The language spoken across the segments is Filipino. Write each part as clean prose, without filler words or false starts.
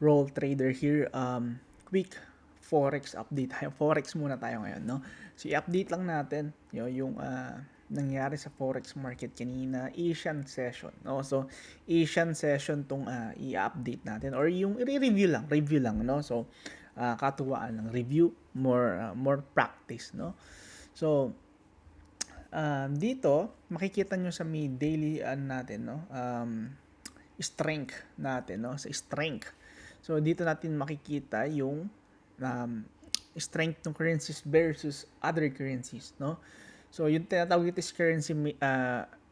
Roll Trader here. Quick Forex update. Forex muna tayo ngayon, no? So, i-update lang natin yung nangyari sa Forex market kanina, Asian session, no? So, Asian session tong i-update natin or yung review lang, no? So, katuwaan lang, review, more practice, no? So, dito, makikita nyo sa may daily natin, no? Strength natin, no? Sa strength. So, dito natin makikita yung strength ng currencies versus other currencies, no? So, yung tinatawag dito is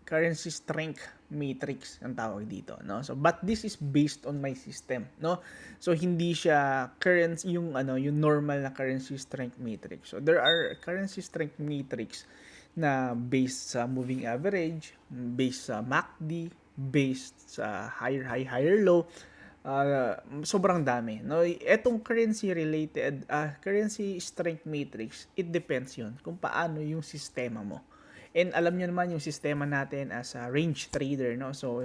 currency strength matrix ang tawag dito, no? So, but this is based on my system, no? So, hindi siya currency yung normal na currency strength matrix. So, there are currency strength matrix na based sa moving average, based sa MACD, based sa higher high, higher low. Sobrang dami, no? Etong currency strength matrix, it depends yun kung paano yung sistema mo. And alam niyo naman yung sistema natin as a range trader, no? So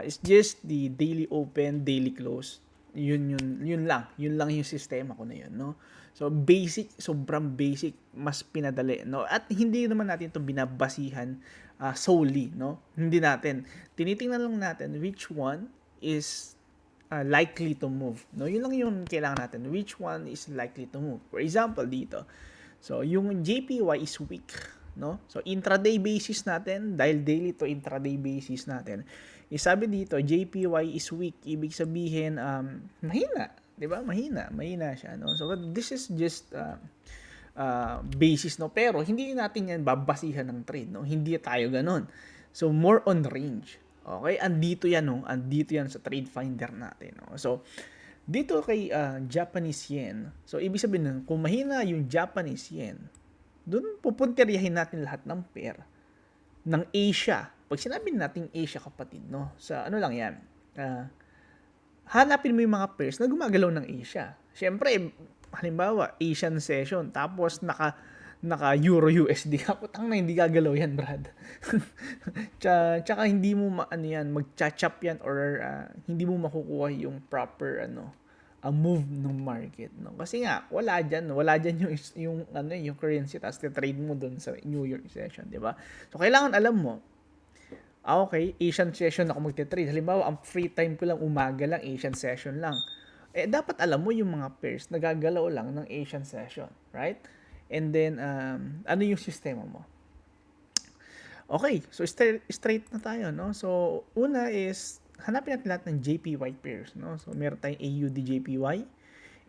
it's just the daily open, daily close. Yun lang yung sistema ko na yun, no? So basic, sobrang basic, mas pinadali, no? At hindi naman natin ito binabasihan solely, no? Hindi natin. Tinitingnan lang natin which one is likely to move, no? Yun lang yung kailangan natin, which one is likely to move. For example dito, so yung JPY is weak, no? So intraday basis natin, dahil daily to intraday basis natin, sabi dito JPY is weak, ibig sabihin mahina, 'di ba? Mahina siya, no? So this is just basis, no? Pero hindi natin yan babasihan ng trade, no? Hindi tayo ganoon. So more on range. Okay, andito yan, no? Andito yan sa trade finder natin, no? So dito kay Japanese yen, so ibig sabihin nun, kung mahina yung Japanese yen, doon pupuntiryahin natin lahat ng pair ng Asia. Pag sinabi natin Asia, kapatid, no? Sa ano lang yan, hanapin mo yung mga pairs na gumagalaw ng Asia. Siyempre, halimbawa, Asian session, tapos naka Euro USD ka, putang na hindi gagalaw yan, Brad. Tsaka hindi mo magcha-chop yan or hindi mo makukuha yung proper move ng market, no? Kasi nga wala diyan yung currency tapos trade mo doon sa New York session, di ba? So kailangan alam mo, okay, Asian session ako magte-trade. Halimbawa, ang free time ko lang umaga lang, Asian session lang. Dapat alam mo yung mga pairs na gagalaw lang ng Asian session, right? And then, ano yung sistema mo? Okay, so straight na tayo, no? So, una is, hanapin natin lahat ng JPY pairs, no? So, meron tayong AUD JPY,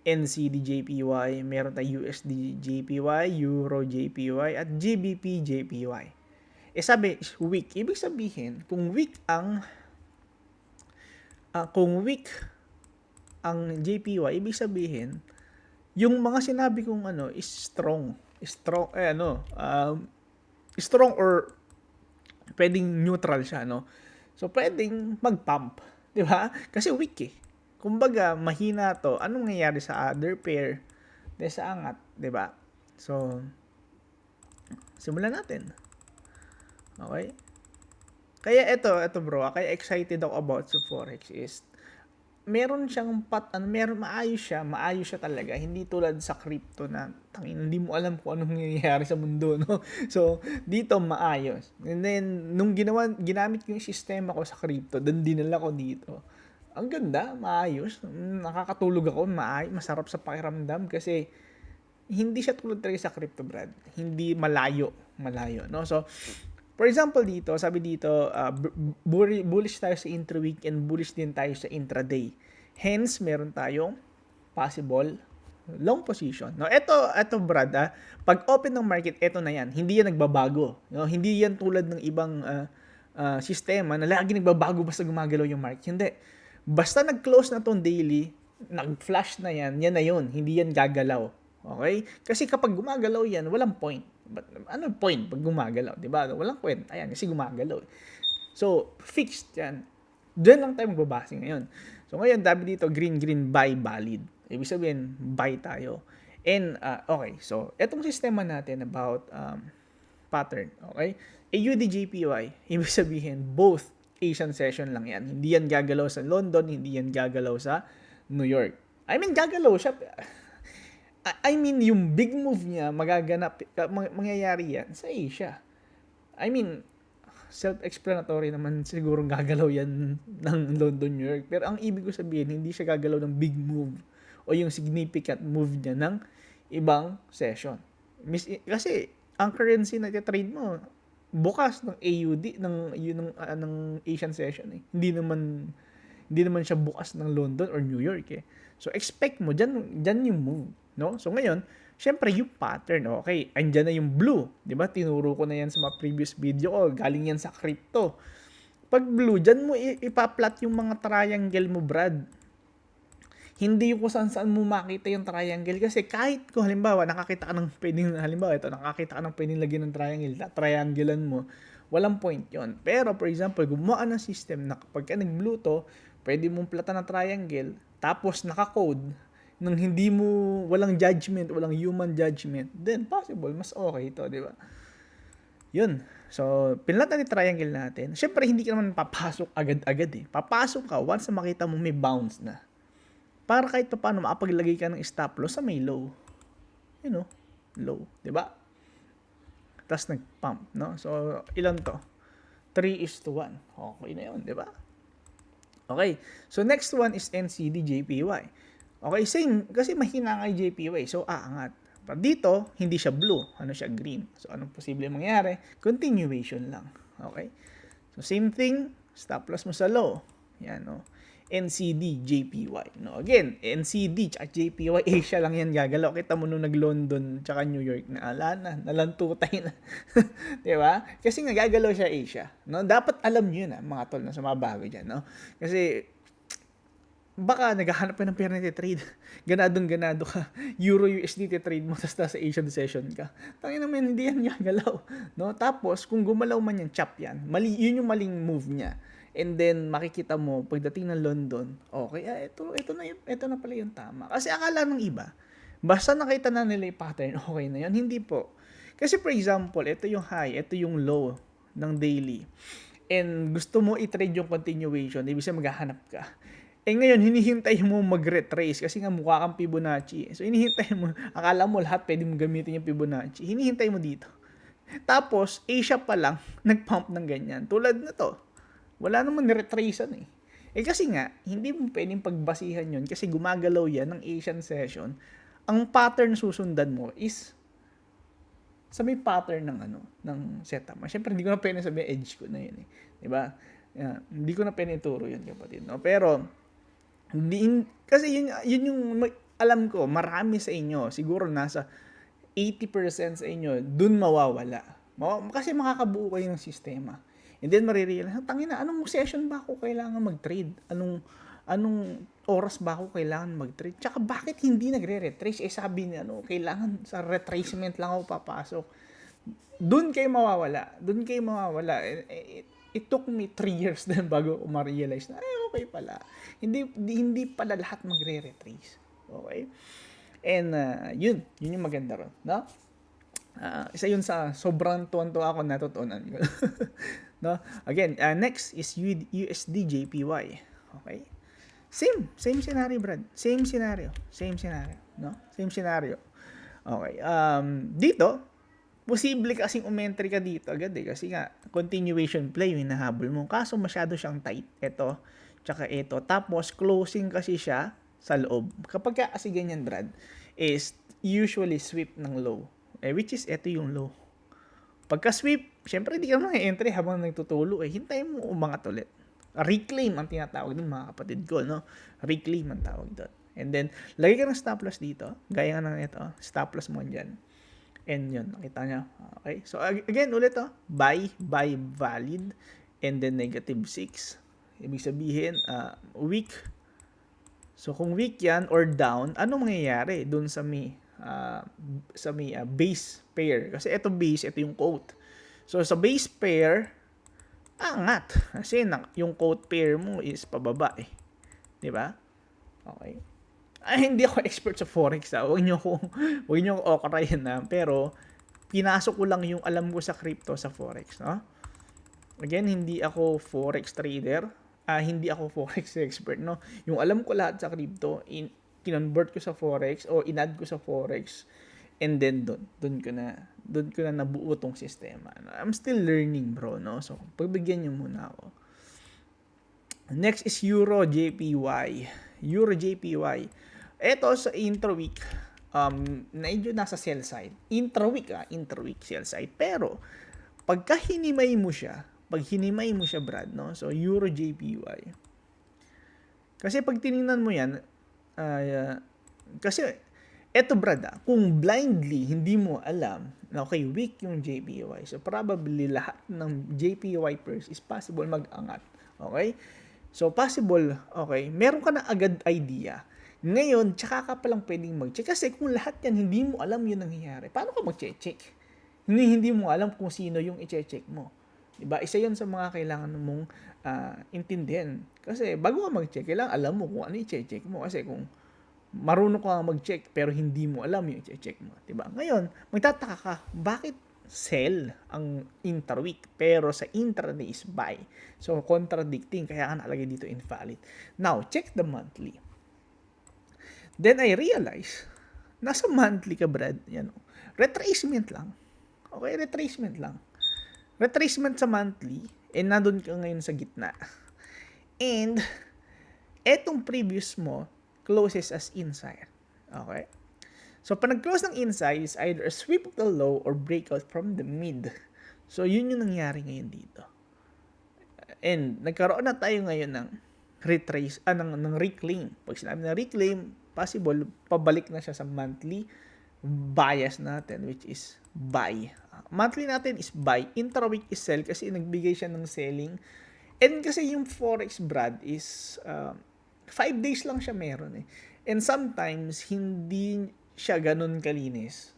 NCD JPY, meron tayong USD JPY, Euro JPY, at GBP JPY. Sabi, weak. Ibig sabihin, kung weak ang JPY, ibig sabihin, yung mga sinabi kong is strong or pwedeng neutral siya, no? So pwedeng mag-pump, 'di ba? Kasi weak eh. Kumbaga mahina to. Anong nangyayari sa other pair? Sa angat, 'di ba? So simulan natin. Okay? Kaya ito bro, kaya excited ako about sa Forex is meron siyang maayos siya talaga. Hindi tulad sa crypto na hindi mo alam kung anong nangyayari sa mundo, no? So, dito maayos. And then, nung ginamit ko yung sistema ko sa crypto, doon dinala ko dito. Ang ganda, maayos. Nakakatulog ako, masarap sa pakiramdam kasi hindi siya tulad talaga sa crypto, Brad. Hindi malayo, no? So, for example dito, sabi dito, bullish tayo sa intra-week and bullish din tayo sa intraday. Hence, meron tayong possible long position. No, ito Brad, pag open ng market, ito na yan. Hindi yan nagbabago. No? Hindi yan tulad ng ibang sistema na lagi nagbabago basta gumagalaw yung market. Hindi. Basta nag-close na tong daily, nag-flash na yan na yun. Hindi yan gagalaw. Okay? Kasi kapag gumagalaw yan, walang point. But, ano point pag gumagalaw? Diba? Walang point. Ayan, kasi gumagalaw. So, fixed yan. Diyan lang tayo magbabase ngayon. So, ngayon, dabi dito, green, buy, valid. Ibig sabihin, buy tayo. And, okay. So, etong sistema natin about pattern. Okay? AUD-JPY, ibig sabihin, both Asian session lang yan. Hindi yan gagalaw sa London, hindi yan gagalaw sa New York. I mean, gagalaw siya. I mean, yung big move niya, mangyayari yan sa Asia. I mean, self-explanatory naman siguro gagalaw yan ng London, New York. Pero ang ibig ko sabihin, hindi siya gagalaw ng big move o yung significant move niya ng ibang session. Kasi, ang currency na trade mo, bukas ng AUD, ng Asian session eh. Hindi naman siya bukas ng London or New York eh. So, expect mo, dyan yung move. No? So, ngayon, syempre, yung pattern, okay, andyan na yung blue. Diba? Tinuro ko na yan sa mga previous video ko. Galing yan sa crypto. Pag blue, dyan mo ipaplat yung mga triangle mo, Brad. Hindi yung kung saan mo makita yung triangle. Kasi kahit kung halimbawa, nakakita ka ng pwedeng lagyan ng triangle, trianglean mo, walang point yon. Pero, for example, gumawa ng system na kapag ka nag-blue to, pwede mong platan ng triangle, tapos naka-code, nang hindi mo, walang judgment, walang human judgment, then possible, mas okay ito, di ba? Yun. So, pinlatan ni triangle natin. Siyempre, hindi ka naman papasok agad-agad eh. Papasok ka once na makita mo may bounce na. Para kahit pa paano makapaglagay ka ng stop loss sa may low. You know, low, di ba? Tapos nag-pump, no? So, ilan to? 3:1. Okay na yun, di ba? Okay. So, next one is NCD JPY. Okay, same. Kasi mahina nga yung JPY. So, aangat. Pero dito, hindi siya blue. Ano siya? Green. So, anong posible mangyari? Continuation lang. Okay? So, same thing. Stop loss mo sa low. Yan, no? NCD, JPY. No? Again, NCD at JPY, Asia lang yan gagalaw. Kita mo nung nag-London tsaka New York na ala na, nalantutay na. Diba? Kasi nga gagalaw siya Asia. No? Dapat alam nyo yun, mga tol, na sumabago dyan. No? Kasi, baka naghahanap ka ng pera na trade. Ganadong-ganado ka. Euro USD trade mo, tapos nasa Asian session ka. Tangin naman, hindi yan gagalaw. No? Tapos, kung gumalaw man yan, chop yan. Yun yung maling move niya. And then, makikita mo, pagdating ng London, okay, ito na pala yung tama. Kasi akala ng iba, basta nakita na nila yung pattern, okay na yun. Hindi po. Kasi for example, ito yung high, ito yung low ng daily. And gusto mo i-trade yung continuation, ibig sabihin maghahanap ka. Ngayon, hinihintay mo mag-retrace kasi nga mukha kang Fibonacci. So, hinihintay mo, akala mo lahat pwede mo gamitin yung Fibonacci. Hinihintay mo dito. Tapos, Asia pa lang, nag-pump ng ganyan. Tulad na to. Wala naman ni-retracean eh. Kasi nga, hindi mo pwedeng pagbasihan yun kasi gumagalaw yan ng Asian session. Ang pattern susundan mo is sa may pattern ng setup. Siyempre, hindi ko na pwede sabihin edge ko na yun eh. Diba? Hindi ko na pwede ituro yun, kapatid. No? Pero, kasi yun yung alam ko, marami sa inyo, siguro nasa 80% sa inyo, dun mawawala. Kasi makakabuo kayo ng sistema. And then marirealize, tangina, anong session ba ako kailangan mag-trade? Anong oras ba ako kailangan mag-trade? Tsaka bakit hindi nagre-retrace? Sabi niya, kailangan sa retracement lang ako papasok. Dun kayo mawawala. It took me 3 years din bago ko ma-realize na, okay pala. Hindi pala lahat magre-retrace. Okay? And, yun yung maganda ron. No? Isa yun sa sobrang tuwan-tuwa ako natutunan ko. No? Again, next is USD JPY. Okay? Same scenario, Brad. Same scenario. No? Same scenario. Okay. Dito, posible kasing umentry ka dito agad eh. Kasi nga, continuation play yung hinahabol mo. Kaso masyado siyang tight. Ito, tsaka ito. Tapos, closing kasi siya sa loob. Kapag kasi ganyan, Brad, is usually sweep ng low. Which is, ito yung low. Pagka-sweep, syempre hindi ka naman entry habang nagtutulo. Hintayin mo umangat ulit. Reclaim ang tinatawag dun, mga kapatid ko. No? Reclaim ang tawag doon. And then, lagay ka ng stop loss dito. Gaya nga ng ito. Stop loss mo dyan. And yun, nakita nyo. Okay. So, again, ulit buy valid, and then -6. Ibig sabihin, weak. So, kung weak yan or down, ano mangyayari dun sa may base pair? Kasi ito base, ito yung quote. So, sa base pair, angat. Kasi yung quote pair mo is pababa eh. Diba? Okay. Hindi ako expert sa forex Huwag niyo akong okarayin na. Pero, pinasok ko lang yung alam ko sa crypto sa forex, no? Again, hindi ako forex trader. hindi ako forex expert, no? Yung alam ko lahat sa crypto, kinonvert ko sa forex o inadd ko sa forex, and then doon ko na nabuo tong sistema. I'm still learning, bro, no? So, pagbigyan niyo muna ako. Next is Euro JPY. Euro JPY. Ito sa intra-week, medyo nasa sell side. Intra-week sell side. Pero, pag hinimay mo siya, Brad, no? So, Euro JPY. Kasi pag tiningnan mo yan, kasi, eto Brad, kung blindly, hindi mo alam, na okay, weak yung JPY. So, probably lahat ng JPY pairs is possible mag-angat. Okay? So, possible, okay, meron ka na agad idea. Ngayon, tsaka ka palang pwedeng mag-check. Kasi kung lahat yan, hindi mo alam yun nangyayari. Paano ka mag-check? Hindi mo alam kung sino yung i-check mo. Diba? Isa yun sa mga kailangan mong intindihan. Kasi bago ka mag-check, kailangan alam mo kung ano i-check mo. Kasi kung marunong ka mag-check pero hindi mo alam yung i-check mo. Diba? Ngayon, magtataka ka, bakit sell ang intra-week pero sa intraday is buy? So, contradicting. Kaya ka nakalagay dito invalid. Now, check the monthly. Then I realize, nasa monthly ka, Brad. Yan, retracement lang. Okay, retracement lang. Retracement sa monthly, and nandun ka ngayon sa gitna. And, etong previous mo, closes as inside. Okay? So, pag nag-close ng inside is either a sweep of the low or breakout from the mid. So, yun yung nangyari ngayon dito. And, nagkaroon na tayo ngayon ng retrace, ng reclaim. Pag sinabi na reclaim, possible, pabalik na siya sa monthly bias natin, which is buy. Monthly natin is buy. Intra-week is sell kasi nagbigay siya ng selling. And kasi yung forex, Brad, is 5 days lang siya meron eh. And sometimes, hindi siya ganun kalinis.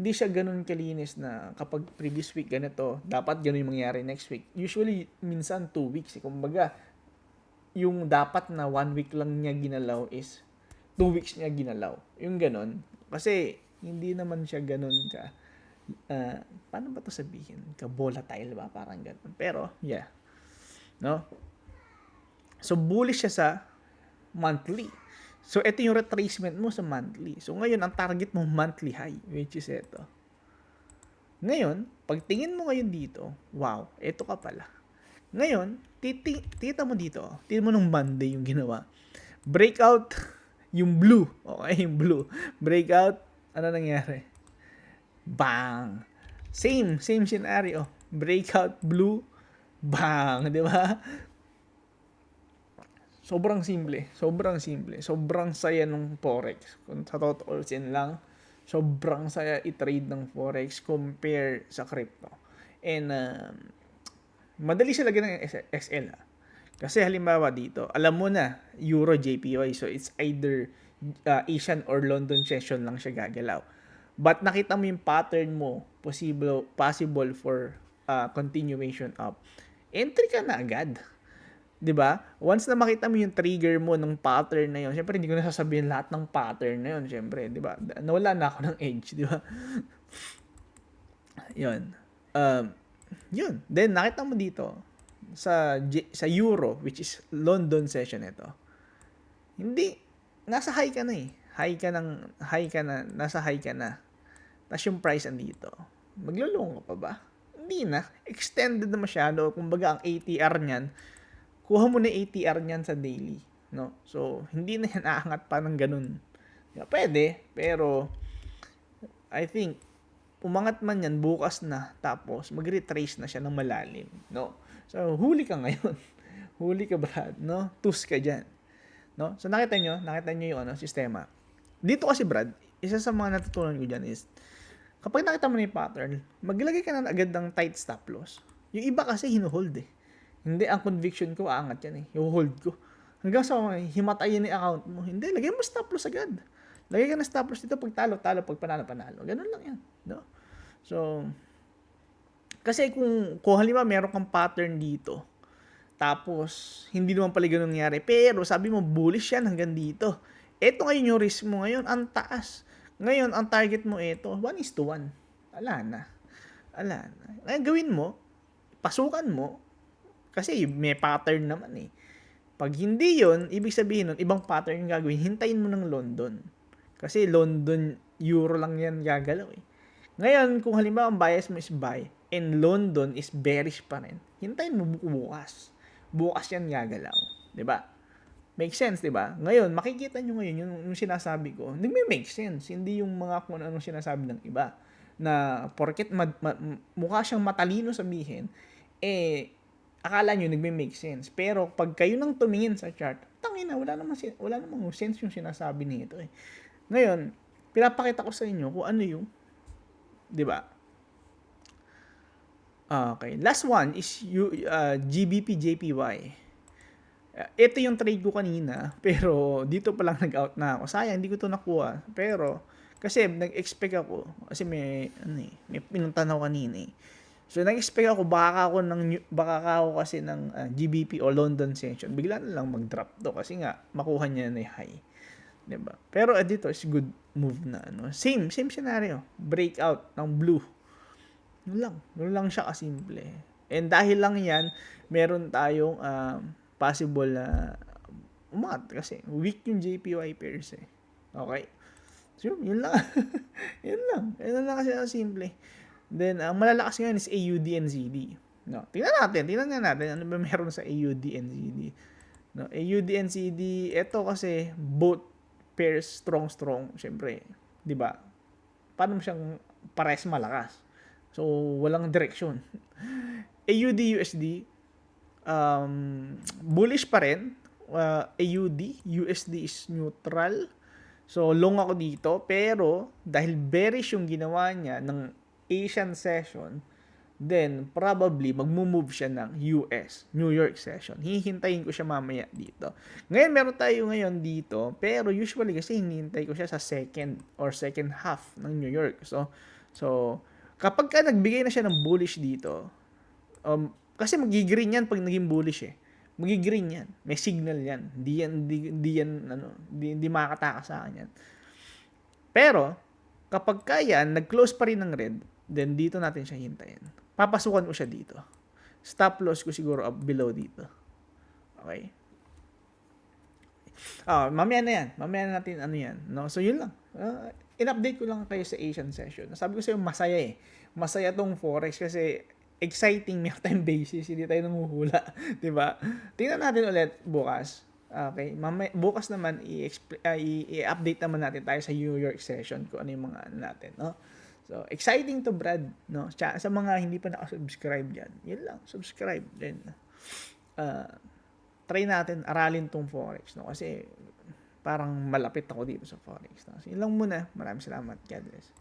Hindi siya ganun kalinis na kapag previous week ganito, dapat ganun yung mangyari next week. Usually, minsan 2 weeks. Kumbaga, yung dapat na 1 week lang niya ginalaw is 2 weeks niya ginalaw. Yung ganun. Kasi, hindi naman siya ganun ka, paano ba to sabihin? Ka-volatile ba? Parang ganun. Pero, yeah. No? So, bullish siya sa monthly. So, ito yung retracement mo sa monthly. So, ngayon, ang target mo monthly high, which is ito. Ngayon, pag tingin mo ngayon dito, wow, ito ka pala. Ngayon, tita mo dito. Tingnan mo nung Monday yung ginawa. Breakout, yung blue. Okay, yung blue. Breakout, ano nangyari? Bang! Same scenario. Breakout, blue, bang, di ba? Sobrang simple. Sobrang saya ng forex. Kung sa totoo lang, sobrang saya i-trade ng forex compare sa crypto. And, madali siya lagyan ng XL. Kasi halimbawa dito, alam mo na, Euro JPY. So, it's either Asian or London session lang siya gagalaw. But nakita mo yung pattern mo, possible for continuation up. Entry ka na agad. 'Di ba? Once na makita mo yung trigger mo ng pattern na yun, syempre hindi ko na sasabihin lahat ng pattern na yun, syempre, 'di ba? Nawala na ako ng edge, 'di ba? 'Yun. Yun. Then nakita mo dito sa Euro, which is London session ito. Hindi nasa high ka na eh. Nasa high ka na. Tapos yung price andito. Maglulong ka pa ba? Hindi na. Extended na masyado. Kumbaga ang ATR niyan, kuha mo na ATR niyan sa daily, no? So, hindi na yan aangat pa ng ganun. Pwede, pero I think umangat man yan bukas na, tapos mag-retrace na siya ng malalim, no? So, huli ka ngayon. Huli ka, Brad, no? Tus ka dyan, no? So, nakita nyo yung sistema. Dito kasi, Brad, isa sa mga natutunan ko dyan is, kapag nakita mo na yung pattern, maglagay ka na agad ng tight stop loss. Yung iba kasi hinuhold eh. Hindi, ang conviction ko, aangat yan eh. I-hold ko. Hanggang sa himatayin yung account mo. Hindi, lagay mo stop loss agad. Lagay ka na stop loss dito pag talo, pag panalo. Ganun lang yan. No? So, kasi kung halimbawa meron kang pattern dito, tapos, hindi naman pala ganun nangyari. Pero, sabi mo, bullish yan hanggang dito. Ito ngayon yung risk mo ngayon, ang taas. Ngayon, ang target mo ito, 1:1. Ala na. Ngayon, gawin mo, pasukan mo, Kasi may pattern naman eh. Pag hindi yun, ibig sabihin nun, ibang pattern yung gagawin, hintayin mo ng London. Kasi London, Euro lang yan gagalaw eh. Ngayon, kung halimbawa ang bias mo is buy, and London is bearish pa rin, hintayin mo bukas. Bukas yan gagalaw. 'Di ba? Make sense, 'di ba? Ngayon, makikita nyo ngayon yung sinasabi ko, nagme-make sense. Hindi yung mga kung anong sinasabi ng iba na porket mukha siyang matalino sabihin, akala nyo nagme-make sense. Pero pag kayo nang tumingin sa chart, tangina, wala namang sense yung sinasabi nito eh. Ngayon, pinapakita ko sa inyo kung ano yung, 'di ba? Okay. Last one is GBP JPY. Ito yung trade ko kanina, pero dito pa lang nag-out na ako. Sayang, hindi ko to nakuha. Pero, kasi nag-expect ako, kasi may pinuntan ako kanina eh. So, nag-expect ako, baka ako kasi ng GBP o London session, bigla na lang mag-drop to kasi nga, makuha niya na yung high. Diba? Pero dito is good move na. Same scenario. Breakout ng blue. Yun lang siya kasimple. And dahil lang yan, meron tayong possible na umat kasi weak yung JPY pairs eh. Okay? So, yun lang. Yun lang kasi simple. Then, ang malalakas ngayon is AUD and ZD. No, tingnan natin ano ba meron sa AUD and ZD. No, AUD and ZD, ito kasi both pairs strong. Syempre, 'di ba? Paano mo siyang pares malakas? So, walang direksyon. AUD USD, bullish pa rin. AUD, USD is neutral. So, long ako dito. Pero, dahil bearish yung ginawa niya ng Asian session, then, probably, magmumove siya ng US, New York session. Hihintayin ko siya mamaya dito. Ngayon, meron tayo ngayon dito. Pero, usually, kasi hinihintay ko siya sa second half ng New York. So, kapag ka nagbigay na siya ng bullish dito, kasi magi-green yan pag naging bullish eh. Magi-green yan. May signal yan. Hindi makakatakas sa akin yan. Pero, kapag kaya, nag-close pa rin ng red, then dito natin siya hintayin. Papasukan ko siya dito. Stop loss ko siguro up below dito. Okay? Mamaya na yan. Mamaya na natin yan. No? So, yun lang. In-update ko lang kayo sa Asian session. Sabi ko sa'yo, masaya eh. Masaya tong Forex kasi exciting, may time basis, hindi tayo nanguhula, 'di ba? Tingnan natin ulit bukas. Okay, bukas naman i-update naman natin tayo sa New York session kung ano yung mga natin, no? So, exciting to Brad, no? Sa mga hindi pa naka-subscribe diyan, yun lang, subscribe then try natin aralin tong Forex, no? Kasi parang malapit ako dito sa Forex. No? So, yun lang muna. Maraming salamat. God bless.